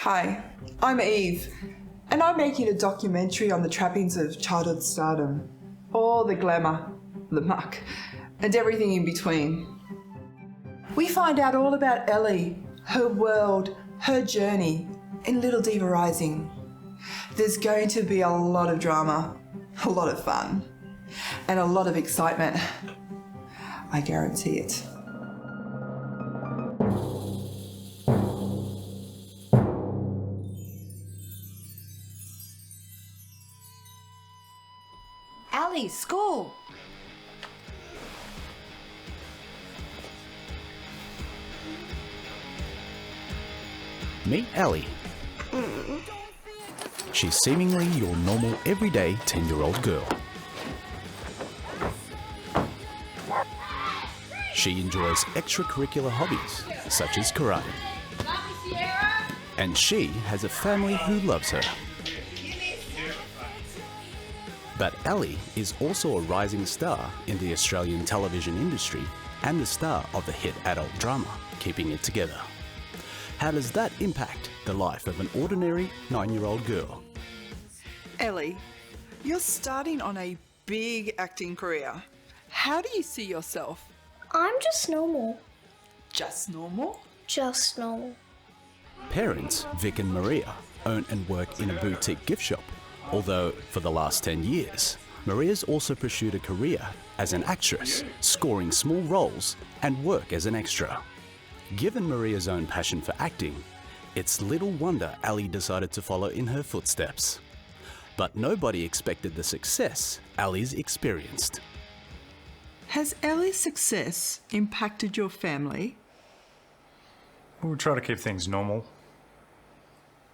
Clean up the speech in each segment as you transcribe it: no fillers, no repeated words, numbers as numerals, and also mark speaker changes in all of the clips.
Speaker 1: Hi, I'm Eve, and I'm making a documentary on the trappings of childhood stardom. All the glamour, the muck, and everything in between. We find out all about Ellie, her world, her journey in Little Diva Rising. There's going to be a lot of drama, a lot of fun, and a lot of excitement. I guarantee it.
Speaker 2: Ellie, school!
Speaker 3: Meet Ellie. She's seemingly your normal, everyday 10-year-old girl. She enjoys extracurricular hobbies, such as karate. And she has a family who loves her. But Ellie is also a rising star in the Australian television industry and the star of the hit adult drama, Keeping It Together. How does that impact the life of an ordinary 9-year-old girl?
Speaker 1: Ellie, you're starting on a big acting career. How do you see yourself?
Speaker 4: I'm just normal.
Speaker 1: Just normal?
Speaker 4: Just normal.
Speaker 3: Parents, Vic and Maria, own and work in a boutique gift shop. Although, for the last 10 years, Maria's also pursued a career as an actress, scoring small roles and work as an extra. Given Maria's own passion for acting, it's little wonder Ellie decided to follow in her footsteps. But nobody expected the success Ellie's experienced.
Speaker 1: Has Ellie's success impacted your family?
Speaker 5: We'll try to keep things normal.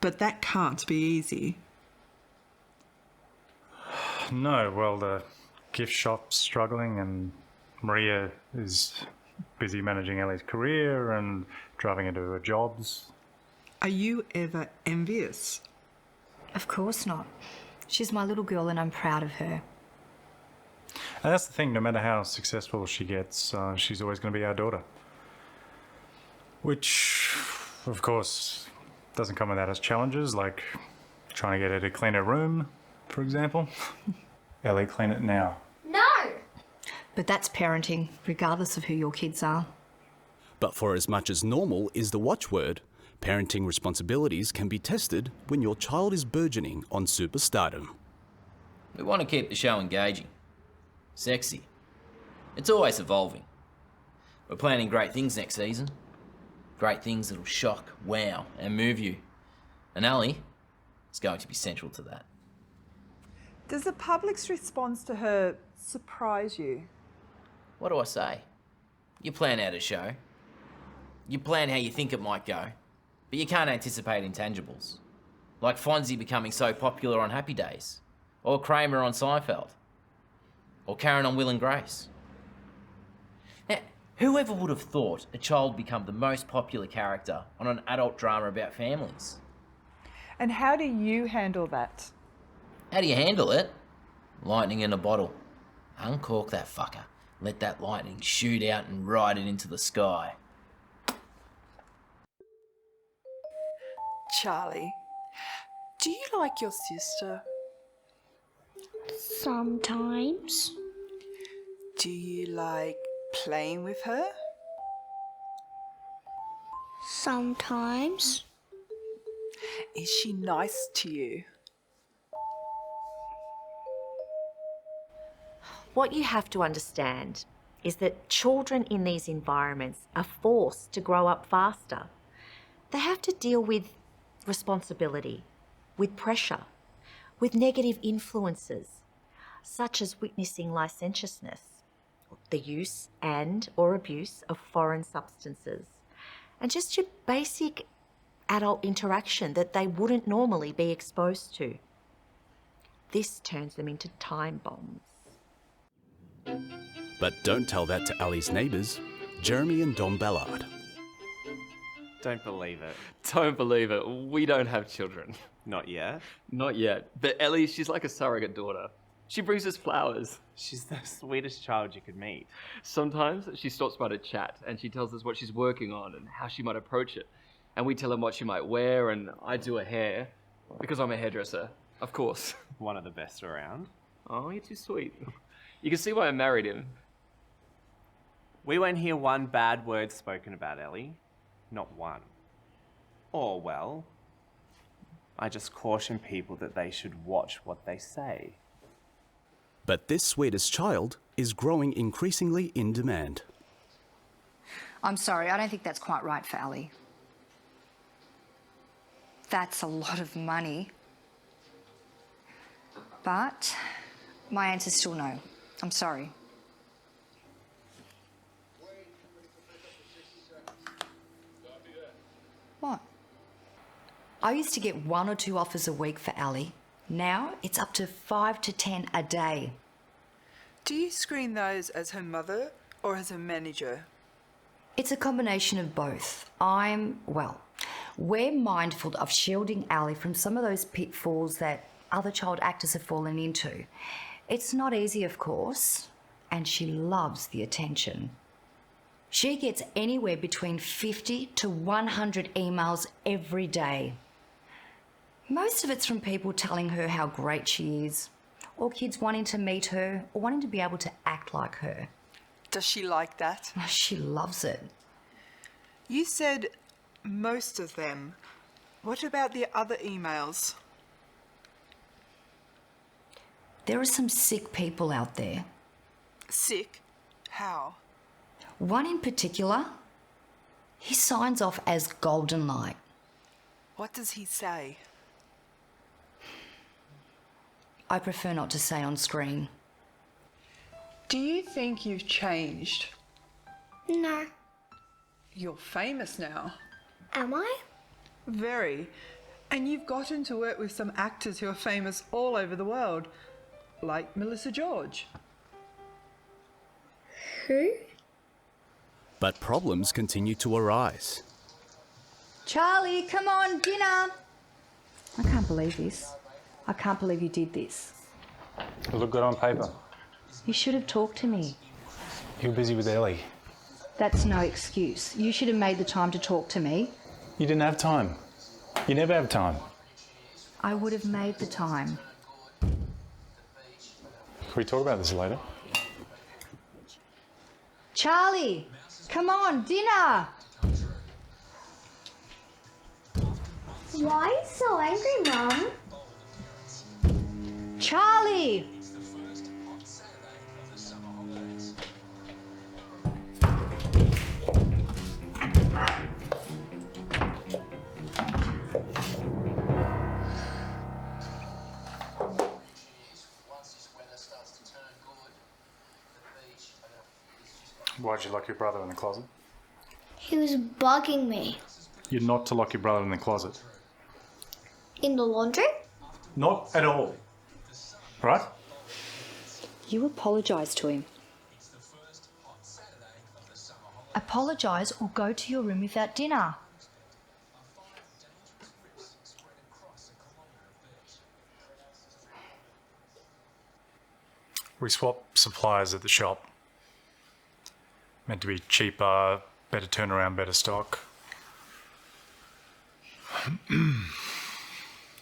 Speaker 1: But that can't be easy.
Speaker 5: No, well, the gift shop's struggling and Maria is busy managing Ellie's career and driving into her jobs.
Speaker 1: Are you ever envious?
Speaker 2: Of course not. She's my little girl and I'm proud of her.
Speaker 5: And that's the thing, no matter how successful she gets, she's always going to be our daughter. Which, of course, doesn't come without its challenges, like trying to get her to clean her room, for example. Ellie, clean it now.
Speaker 4: No!
Speaker 2: But that's parenting, regardless of who your kids are.
Speaker 3: But for as much as normal is the watchword, parenting responsibilities can be tested when your child is burgeoning on superstardom.
Speaker 6: We want to keep the show engaging, sexy. It's always evolving. We're planning great things next season. Great things that'll shock, wow, and move you. And Ellie is going to be central to that.
Speaker 1: Does the public's response to her surprise you?
Speaker 6: What do I say? You plan out a show. You plan how you think it might go. But you can't anticipate intangibles. Like Fonzie becoming so popular on Happy Days. Or Kramer on Seinfeld. Or Karen on Will and Grace. Now, whoever would have thought a child would become the most popular character on an adult drama about families?
Speaker 1: And how do you handle that?
Speaker 6: How do you handle it? Lightning in a bottle. Uncork that fucker. Let that lightning shoot out and ride it into the sky.
Speaker 1: Charlie, do you like your sister?
Speaker 4: Sometimes.
Speaker 1: Do you like playing with her?
Speaker 4: Sometimes.
Speaker 1: Is she nice to you?
Speaker 7: What you have to understand is that children in these environments are forced to grow up faster. They have to deal with responsibility, with pressure, with negative influences, such as witnessing licentiousness, the use and or abuse of foreign substances, and just your basic adult interaction that they wouldn't normally be exposed to. This turns them into time bombs.
Speaker 3: But don't tell that to Ellie's neighbours, Jeremy and Dom Ballard.
Speaker 8: Don't believe it.
Speaker 9: Don't believe it. We don't have children.
Speaker 8: Not yet.
Speaker 9: Not yet. But Ellie, she's like a surrogate daughter. She brings us flowers.
Speaker 8: She's the sweetest child you could meet.
Speaker 9: Sometimes she stops by to chat and she tells us what she's working on and how she might approach it. and we tell him what she might wear, and I do her hair, because I'm a hairdresser, of course.
Speaker 8: One of the best around.
Speaker 9: Oh, you're too sweet. You can see why I married him.
Speaker 8: We won't hear one bad word spoken about Ellie. Not one. Or, well, I just caution people that they should watch what they say.
Speaker 3: But this sweetest child is growing increasingly in demand.
Speaker 2: I'm sorry, I don't think that's quite right for Ellie. That's a lot of money. But my answer's still no. I'm sorry. What? I used to get 1 or 2 offers a week for Ellie. Now it's up to 5 to 10 a day.
Speaker 1: Do you screen those as her mother or as her manager?
Speaker 2: It's a combination of both. We're mindful of shielding Ellie from some of those pitfalls that other child actors have fallen into. It's not easy, of course, and she loves the attention. She gets anywhere between 50 to 100 emails every day. Most of it's from people telling her how great she is, or kids wanting to meet her, or wanting to be able to act like her.
Speaker 1: Does she like that?
Speaker 2: She loves it.
Speaker 1: You said most of them. What about the other emails?
Speaker 2: There are some sick people out there.
Speaker 1: Sick? How?
Speaker 2: One in particular, he signs off as Golden Light.
Speaker 1: What does he say?
Speaker 2: I prefer not to say on screen.
Speaker 1: Do you think you've changed?
Speaker 4: No.
Speaker 1: You're famous now.
Speaker 4: Am I?
Speaker 1: Very. And you've gotten to work with some actors who are famous all over the world, like Melissa George.
Speaker 4: Who?
Speaker 3: But problems continue to arise.
Speaker 2: Charlie, come on, dinner! I can't believe this. I can't believe you did this.
Speaker 5: You look good on paper.
Speaker 2: You should have talked to me.
Speaker 5: You were busy with Ellie.
Speaker 2: That's no excuse. You should have made the time to talk to me.
Speaker 5: You didn't have time. You never have time.
Speaker 2: I would have made the time.
Speaker 5: Can we talk about this later?
Speaker 2: Charlie, come on, dinner!
Speaker 4: Why are you so angry, Mum?
Speaker 2: Charlie!
Speaker 5: Why'd you lock your brother in the closet?
Speaker 4: He was bugging me.
Speaker 5: You're not to lock your brother in the closet.
Speaker 4: In the laundry?
Speaker 5: Not at all. Right?
Speaker 2: You apologise to him. Apologise or go to your room without dinner.
Speaker 5: We swapped suppliers at the shop. Meant to be cheaper, better turnaround, better stock.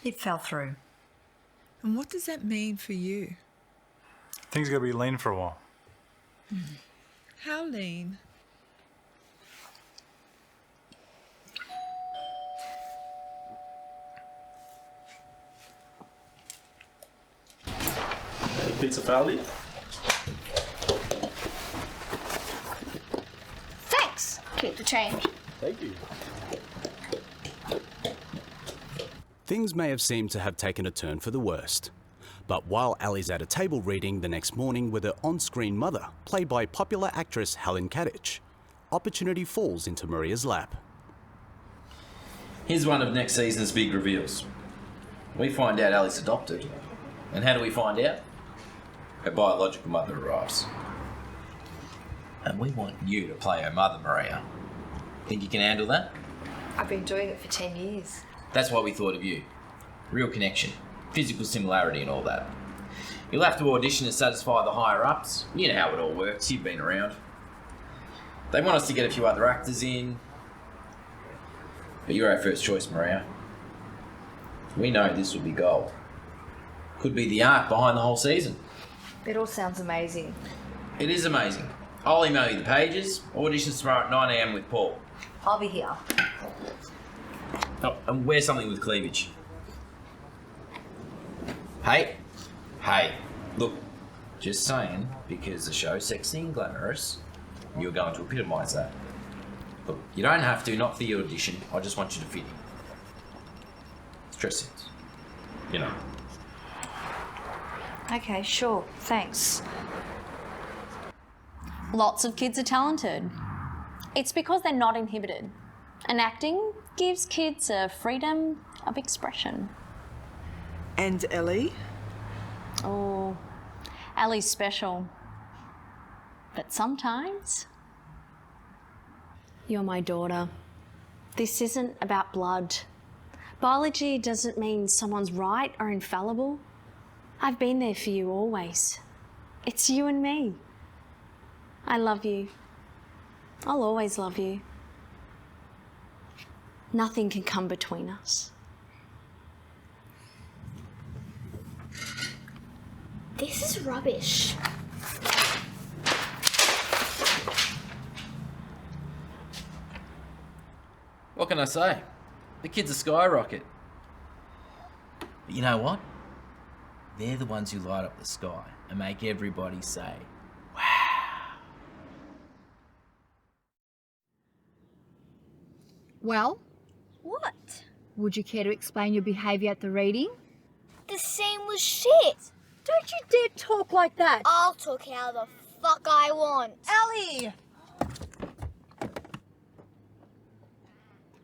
Speaker 2: It fell through.
Speaker 1: And what does that mean for you?
Speaker 5: Things are going to be lean for a while.
Speaker 1: How lean?
Speaker 9: Pizza Farley?
Speaker 4: Thanks. Keep the change.
Speaker 9: Thank you.
Speaker 3: Things may have seemed to have taken a turn for the worst. But while Ellie's at a table reading the next morning with her on-screen mother, played by popular actress Helen Kadich, opportunity falls into Maria's lap.
Speaker 6: Here's one of next season's big reveals. We find out Ellie's adopted. And how do we find out? Her biological mother arrives. And we want you to play her mother, Maria. Think you can handle that?
Speaker 2: I've been doing it for 10 years.
Speaker 6: That's why we thought of you. Real connection, physical similarity and all that. You'll have to audition to satisfy the higher-ups. You know how it all works, you've been around. They want us to get a few other actors in. But you're our first choice, Maria. We know this will be gold. Could be the art behind the whole season.
Speaker 2: It all sounds amazing.
Speaker 6: It is amazing. I'll email you the pages. Auditions tomorrow at 9 a.m. with Paul.
Speaker 2: I'll be here.
Speaker 6: Oh, and wear something with cleavage. Hey, look, just saying, because the show's sexy and glamorous, you're going to epitomise that. Look, you don't have to, not for your audition. I just want you to fit in. It's dress sense. You know.
Speaker 2: Okay, sure, thanks.
Speaker 10: Lots of kids are talented. It's because they're not inhibited. And acting gives kids a freedom of expression.
Speaker 1: And Ellie?
Speaker 10: Oh, Ellie's special. But sometimes, you're my daughter. This isn't about blood. Biology doesn't mean someone's right or infallible. I've been there for you always. It's you and me. I love you. I'll always love you. Nothing can come between us.
Speaker 4: This is rubbish.
Speaker 6: What can I say? The kids are skyrocket. But you know what? They're the ones who light up the sky and make everybody say, wow.
Speaker 11: Well,
Speaker 4: What?
Speaker 11: would you care to explain your behaviour at the reading?
Speaker 4: The scene was shit.
Speaker 11: Don't you dare talk like that!
Speaker 4: I'll talk how the fuck I want.
Speaker 11: Ellie!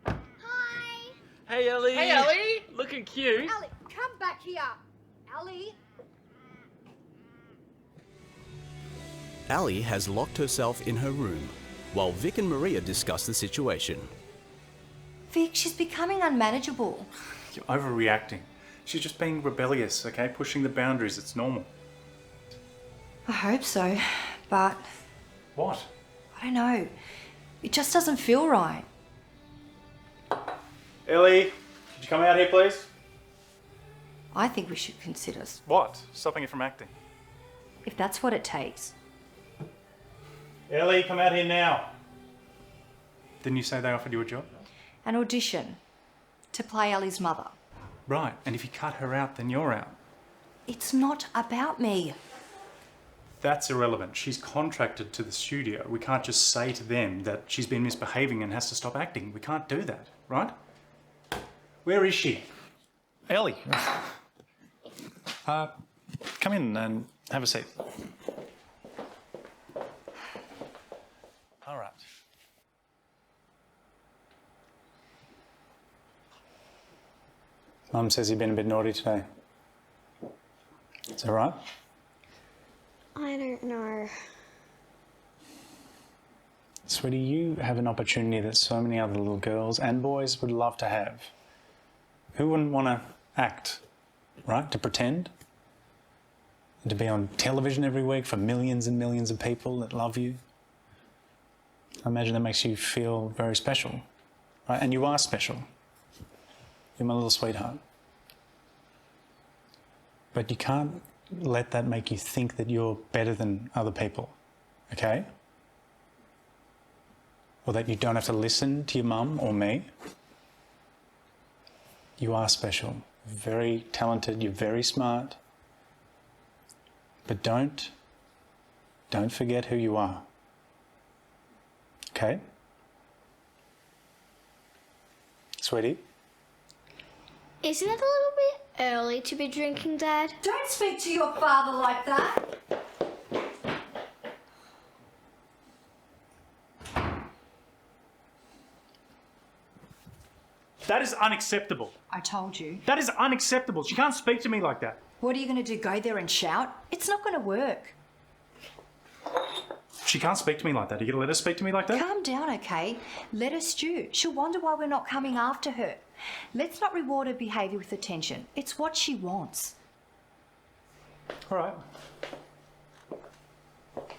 Speaker 4: Hi.
Speaker 9: Hey, Ellie.
Speaker 11: Hey, Ellie.
Speaker 9: Looking cute.
Speaker 11: Ellie, come back here! Ellie?
Speaker 3: Ali has locked herself in her room while Vic and Maria discuss the situation.
Speaker 2: Vic, she's becoming unmanageable.
Speaker 5: You're overreacting. She's just being rebellious, okay? Pushing the boundaries, it's normal.
Speaker 2: I hope so, but
Speaker 5: What?
Speaker 2: I don't know. It just doesn't feel right.
Speaker 5: Ellie, could you come out here, please?
Speaker 2: I think we should consider,
Speaker 5: What? Stopping you from acting.
Speaker 2: if that's what it takes.
Speaker 5: Ellie, come out here now. Didn't you say they offered you a job?
Speaker 2: An audition to play Ellie's mother.
Speaker 5: Right, and if you cut her out, then you're out.
Speaker 2: It's not about me.
Speaker 5: That's irrelevant. She's contracted to the studio. We can't just say to them that she's been misbehaving and has to stop acting. We can't do that, right? Where is she? Ellie. Come in and have a seat. All right. Mum says you've been a bit naughty today. Is that right?
Speaker 4: I don't know.
Speaker 5: Sweetie, you have an opportunity that so many other little girls and boys would love to have. Who wouldn't want to act, right? To pretend? And to be on television every week for millions and millions of people that love you? I imagine that makes you feel very special, right? And you are special. You're my little sweetheart. But you can't let that make you think that you're better than other people, okay? Or that you don't have to listen to your mum or me. You are special, very talented, you're very smart. But don't forget who you are, okay? Sweetie?
Speaker 4: Isn't it a little bit early to be drinking, Dad?
Speaker 2: Don't speak to your father like that.
Speaker 5: That is unacceptable.
Speaker 2: I told you.
Speaker 5: That is unacceptable. She can't speak to me like that.
Speaker 2: What are you going to do, go there and shout? It's not going to work.
Speaker 5: She can't speak to me like that. Are you going to let her speak to me like that?
Speaker 2: Calm down, okay? Let her stew. She'll wonder why we're not coming after her. Let's not reward her behaviour with attention. It's what she wants.
Speaker 5: All right.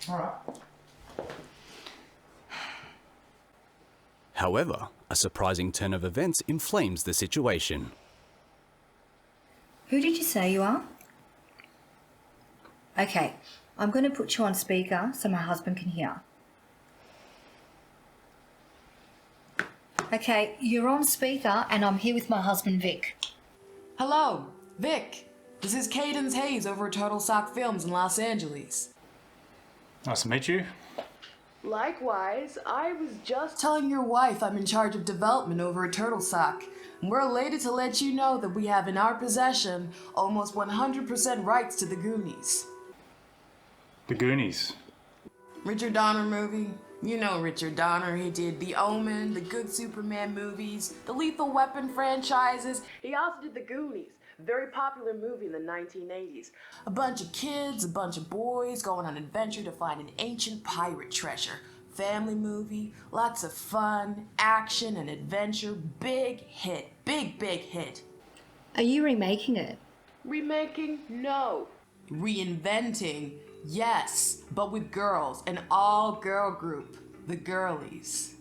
Speaker 5: All right.
Speaker 3: However, A surprising turn of events inflames the situation.
Speaker 2: Who did you say you are? Okay, I'm going to put you on speaker so my husband can hear. Okay, you're on speaker and I'm here with my husband Vic.
Speaker 12: Hello, Vic. This is Cadence Hayes over at Turtle Sock Films in Los Angeles.
Speaker 5: Nice to meet you.
Speaker 12: Likewise, I was just telling your wife I'm in charge of development over at Turtle Sock. And we're elated to let you know that we have in our possession almost 100% rights to the Goonies.
Speaker 5: The Goonies.
Speaker 12: Richard Donner movie. You know Richard Donner. He did The Omen, the Good Superman movies, the Lethal Weapon franchises. He also did The Goonies. Very popular movie in the 1980s. A bunch of kids, a bunch of boys going on an adventure to find an ancient pirate treasure. Family movie, lots of fun, action, and adventure. Big hit. Big hit.
Speaker 2: Are you remaking it?
Speaker 12: Remaking? No. Reinventing? Yes. But with girls. An all-girl group. The Girlies.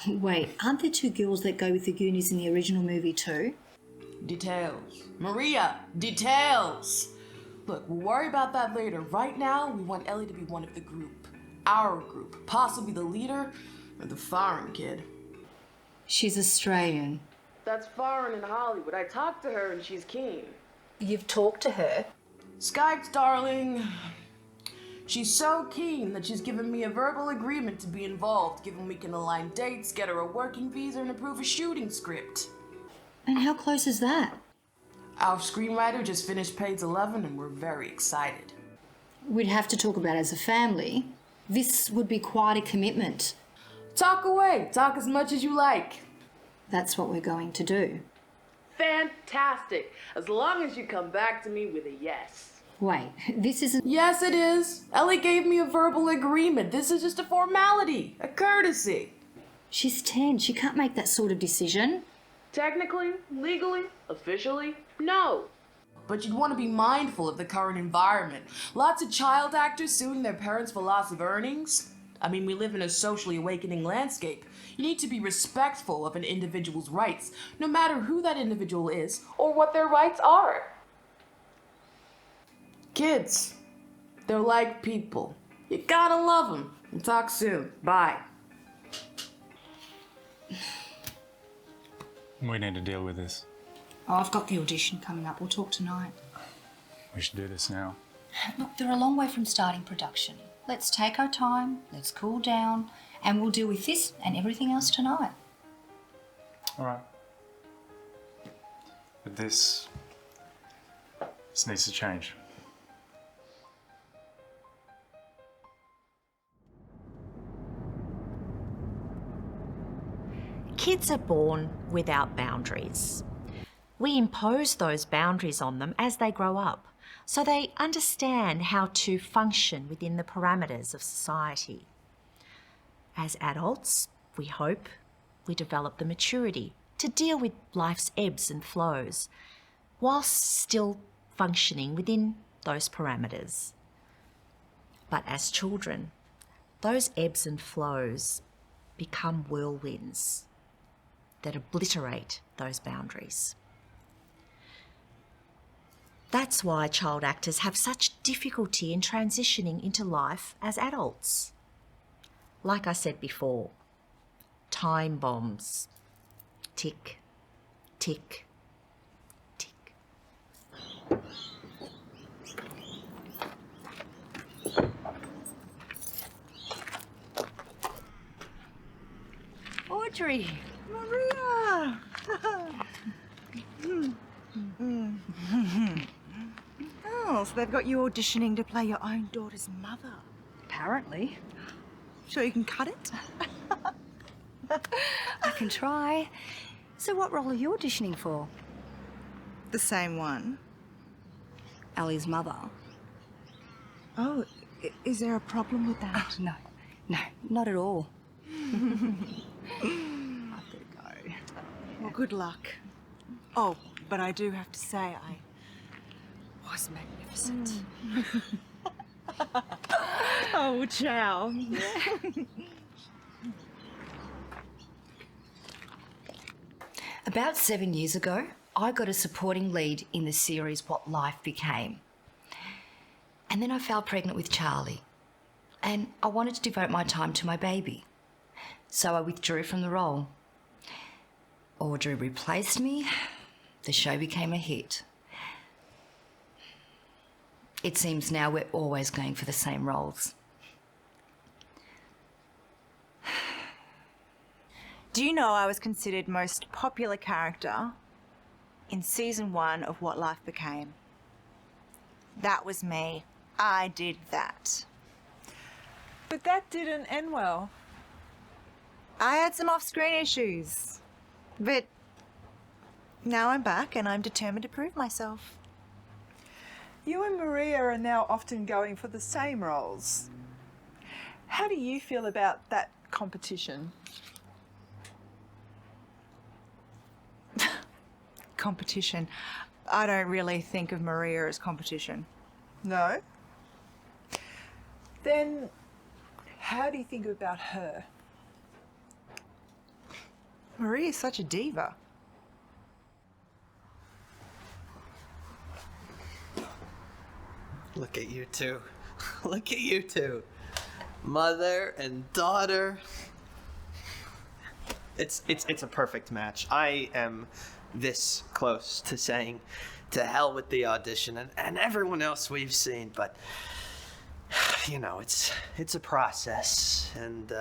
Speaker 2: Wait, aren't there two girls that go with the Goonies in the original movie too?
Speaker 12: Details. Maria, details! Look, we'll worry about that later. Right now, we want Ellie to be one of the group. Our group. Possibly the leader or the foreign kid.
Speaker 2: She's Australian.
Speaker 12: That's foreign in Hollywood. I talked to her and she's keen.
Speaker 2: You've talked to her?
Speaker 12: Skyped, darling. She's so keen that she's given me a verbal agreement to be involved, given we can align dates, get her a working visa, and approve a shooting script.
Speaker 2: And how close is that?
Speaker 12: Our screenwriter just finished page 11 and we're very excited.
Speaker 2: We'd have to talk about it as a family. This would be quite a commitment.
Speaker 12: Talk away. Talk as much as you like.
Speaker 2: That's what we're going to do.
Speaker 12: Fantastic. As long as you come back to me with a yes.
Speaker 2: Wait, this isn't...
Speaker 12: Yes, it is. Ellie gave me a verbal agreement. This is just a formality, a courtesy.
Speaker 2: She's 10. She can't make that sort of decision.
Speaker 12: Technically, legally, officially, no. But you'd want to be mindful of the current environment. Lots of child actors suing their parents for loss of earnings. I mean, we live in a socially awakening landscape. You need to be respectful of an individual's rights, no matter who that individual is or what their rights are. Kids, they're like people. You gotta love them. We'll talk soon. Bye.
Speaker 5: We need to deal with this.
Speaker 2: Oh, I've got the audition coming up. We'll talk tonight.
Speaker 5: We should do this now.
Speaker 2: Look, they're a long way from starting production. Let's take our time, let's cool down, and we'll deal with this and everything else tonight.
Speaker 5: All right. But this needs to change.
Speaker 7: Kids are born without boundaries. We impose those boundaries on them as they grow up, so they understand how to function within the parameters of society. As adults, we hope we develop the maturity to deal with life's ebbs and flows, whilst still functioning within those parameters. But as children, those ebbs and flows become whirlwinds that obliterate those boundaries. That's why child actors have such difficulty in transitioning into life as adults. Like I said before, time bombs. Tick, tick, tick.
Speaker 13: Audrey! Maria! Oh, so they've got you auditioning to play your own daughter's mother.
Speaker 2: Apparently.
Speaker 13: Sure you can cut it?
Speaker 2: I can try. So what role are you auditioning for?
Speaker 13: The same one.
Speaker 2: Ellie's mother.
Speaker 13: Oh, is there a problem with that?
Speaker 2: No, not at all.
Speaker 13: I've got to go. Well, good luck. Oh, but I do have to say I was magnificent. Oh, ciao.
Speaker 2: About 7 years ago, I got a supporting lead in the series What Life Became. And then I fell pregnant with Charlie. And I wanted to devote my time to my baby. So I withdrew from the role. Audrey replaced me. The show became a hit. It seems now we're always going for the same roles.
Speaker 13: Do you know I was considered most popular character in season 1 of What Life Became? That was me. I did that.
Speaker 14: But that didn't end well.
Speaker 13: I had some off-screen issues. But now I'm back and I'm determined to prove myself.
Speaker 14: You and Maria are now often going for the same roles. How do you feel about that competition?
Speaker 13: Competition. I don't really think of Maria as competition.
Speaker 14: No? Then how do you think about her?
Speaker 13: Maria's such a diva.
Speaker 15: Look at you two. Look at you two. Mother and daughter. It's a perfect match. I am this close to saying to hell with the audition and everyone else we've seen, but you know, it's a process, and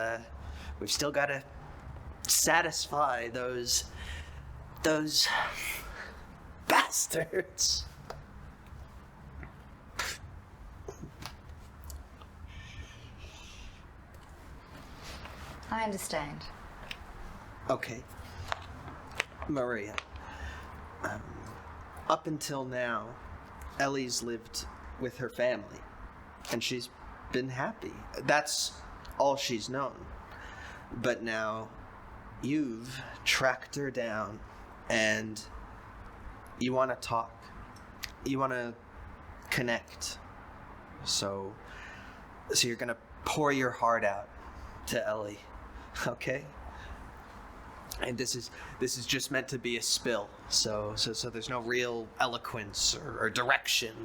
Speaker 15: we've still got to satisfy those bastards.
Speaker 2: I understand.
Speaker 15: Okay. Maria, up until now, Ellie's lived with her family, and she's been happy. That's all she's known. But now, you've tracked her down, and you want to talk. You want to connect. So you're gonna pour your heart out to Ellie, okay? And this is just meant to be a spill, so there's no real eloquence or direction.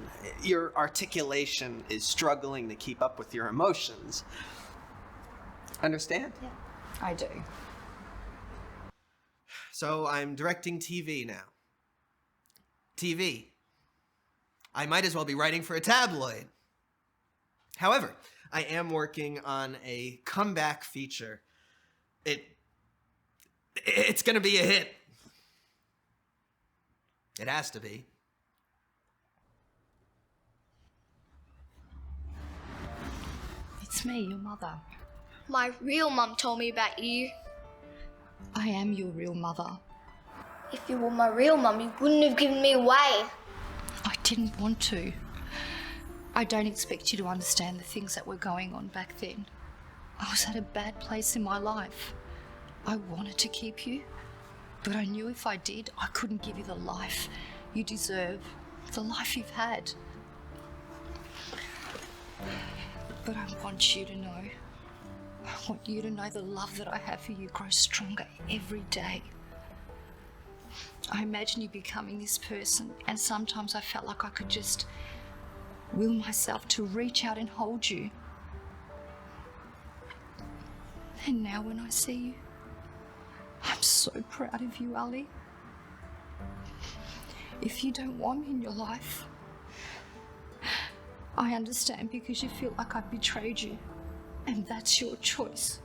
Speaker 15: Your articulation is struggling to keep up with your emotions. Understand?
Speaker 2: Yeah, I do.
Speaker 15: So I'm directing TV now. TV. I might as well be writing for a tabloid. However, I am working on a comeback feature. It's gonna be a hit. It has to be.
Speaker 2: It's me, your mother.
Speaker 4: My real mum told me about you.
Speaker 2: I am your real mother.
Speaker 4: If you were my real mum, you wouldn't have given me away.
Speaker 2: I didn't want to. I don't expect you to understand the things that were going on back then. I was at a bad place in my life. I wanted to keep you, but I knew if I did, I couldn't give you the life you deserve, the life you've had. But I want you to know. I want you to know the love that I have for you grows stronger every day. I imagine you becoming this person, and sometimes I felt like I could just will myself to reach out and hold you. And now when I see you, I'm so proud of you, Ellie. If you don't want me in your life, I understand, because you feel like I've betrayed you, and that's your choice.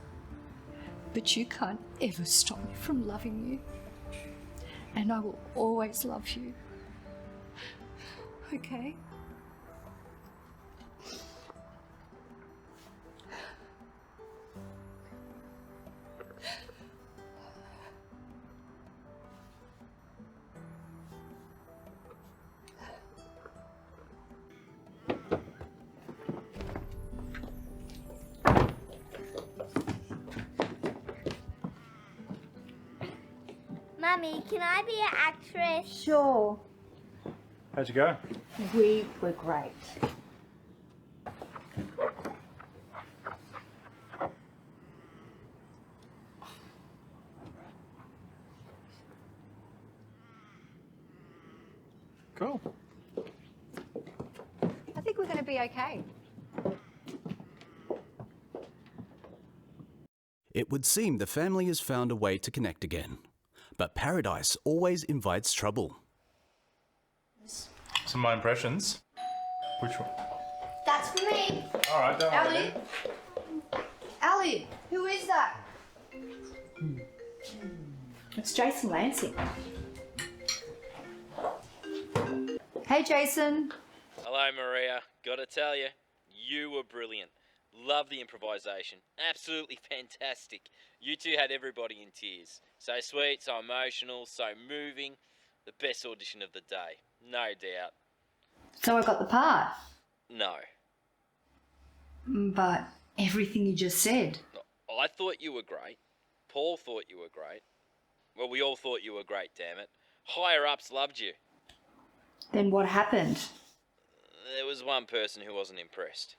Speaker 2: But you can't ever stop me from loving you, and I will always love you. Okay?
Speaker 4: Mummy, can I be an actress?
Speaker 10: Sure.
Speaker 5: How'd you go?
Speaker 10: We were great.
Speaker 5: Cool.
Speaker 2: I think we're going to be okay.
Speaker 3: It would seem the family has found a way to connect again. But paradise always invites trouble.
Speaker 5: Some of my impressions. Which one?
Speaker 11: That's for me.
Speaker 5: All right, don't worry.
Speaker 11: Ellie? Ellie, who is that?
Speaker 2: It's Jason Lansing. Hey, Jason.
Speaker 6: Hello, Maria. Gotta tell you, you were brilliant. Love the improvisation. Absolutely fantastic. You two had everybody in tears. So sweet, so emotional, so moving. The best audition of the day. No doubt.
Speaker 2: So I got the part.
Speaker 6: No.
Speaker 2: But everything you just said.
Speaker 6: I thought you were great. Paul thought you were great. Well, we all thought you were great, damn it. Higher-ups loved you.
Speaker 2: Then what happened?
Speaker 6: There was one person who wasn't impressed.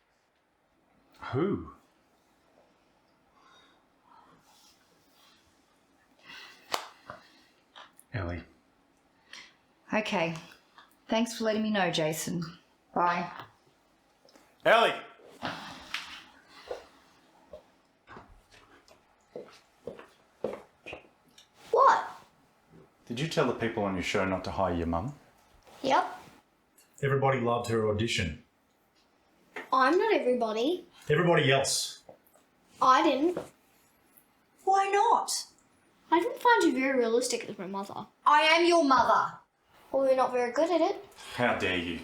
Speaker 5: Who? Ellie.
Speaker 2: Okay. Thanks for letting me know, Jason. Bye.
Speaker 5: Ellie!
Speaker 11: What?
Speaker 5: Did you tell the people on your show not to hire your mum?
Speaker 11: Yep.
Speaker 16: Everybody loved her audition.
Speaker 11: I'm not everybody.
Speaker 16: Everybody else.
Speaker 11: I didn't.
Speaker 10: Why not?
Speaker 11: I didn't find you very realistic as my mother.
Speaker 10: I am your mother.
Speaker 11: Well, you're not very good at it.
Speaker 5: How dare you?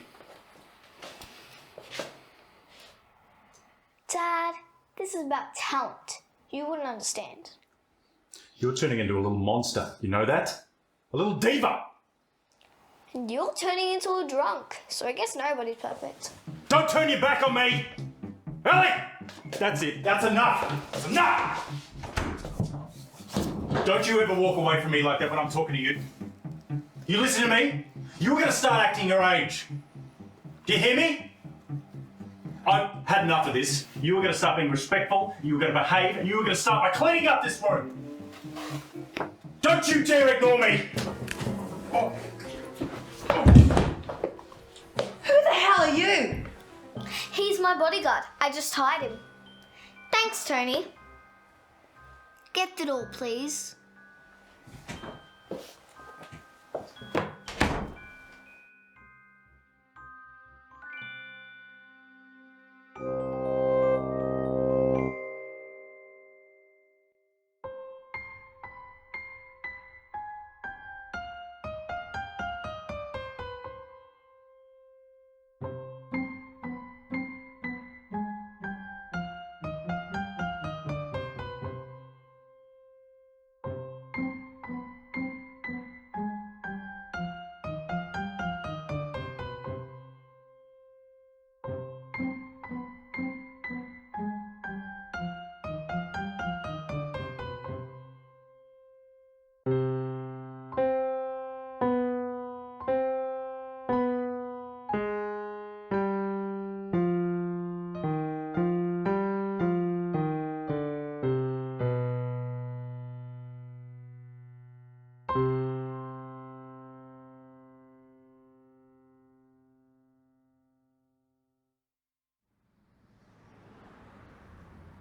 Speaker 11: Dad, this is about talent. You wouldn't understand.
Speaker 16: You're turning into a little monster, you know that? A little diva!
Speaker 11: And you're turning into a drunk, so I guess nobody's perfect.
Speaker 16: Don't turn your back on me! Ellie! That's it, that's enough! That's enough! Don't you ever walk away from me like that when I'm talking to you. You listen to me? You're gonna start acting your age. Do you hear me? I've had enough of this. You were gonna start being respectful, you were gonna behave, and you were gonna start by cleaning up this room. Don't you dare ignore me! Oh.
Speaker 10: Who the hell are you?
Speaker 11: He's my bodyguard. I just hired him. Thanks, Tony. Get the door, please.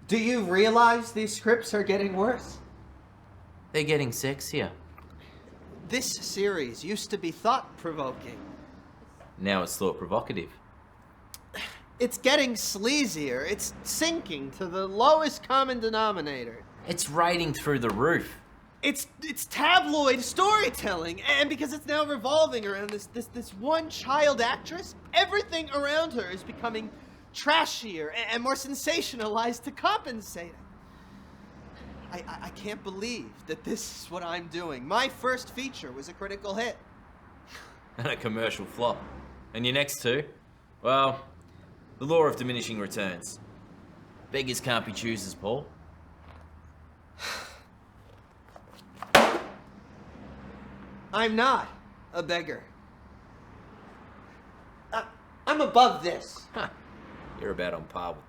Speaker 15: Do you realize these scripts are getting worse?
Speaker 6: They're getting sexier.
Speaker 15: This series used to be thought-provoking.
Speaker 6: Now it's thought provocative.
Speaker 15: It's getting sleazier. It's sinking to the lowest common denominator.
Speaker 6: It's rating through the roof.
Speaker 15: It's tabloid storytelling, and because it's now revolving around this one child actress, everything around her is becoming trashier and more sensationalized to compensate it. I can't believe that this is what I'm doing. My first feature was a critical hit.
Speaker 6: And a commercial flop. And your next two? Well, the law of diminishing returns. Beggars can't be choosers, Paul.
Speaker 15: I'm not a beggar. I'm above this.
Speaker 6: You're about on par with